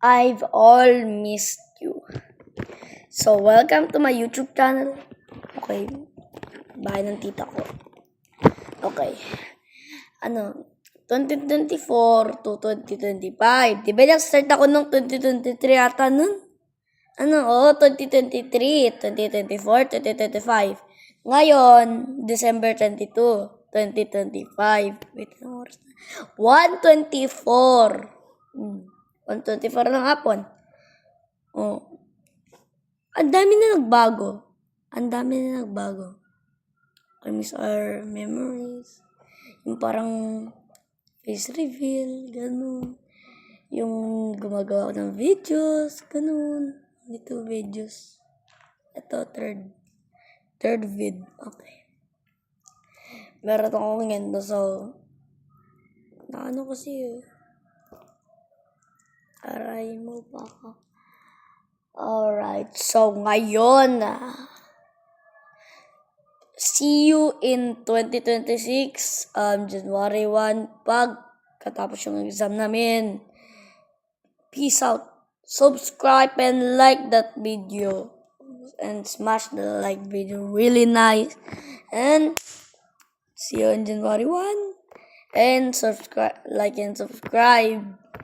I've all missed you. So, welcome to my YouTube channel. Okay, bahay ng tita ko. Okay, 2024 to 2025. Diba nag-start ako nung 2023 ata nun? 2023, 2024, 2025. Ngayon, December 22, 2025. Wait, 124. 124 ng hapon. Ang dami na nagbago. I miss our memories. Yung parang face reveal, ganun. Yung gumagawa ko ng videos, ganun. Dito videos. Ito, third vid. Okay. Meron akong ganito, so, kasi, aray mo pa ako. Alright, so ngayon, see you in 2026, January 1, pagkatapos yung exam namin. Peace out. Subscribe and like that video. And smash the like video. Really nice. And see you on January 1. And subscribe, like and subscribe.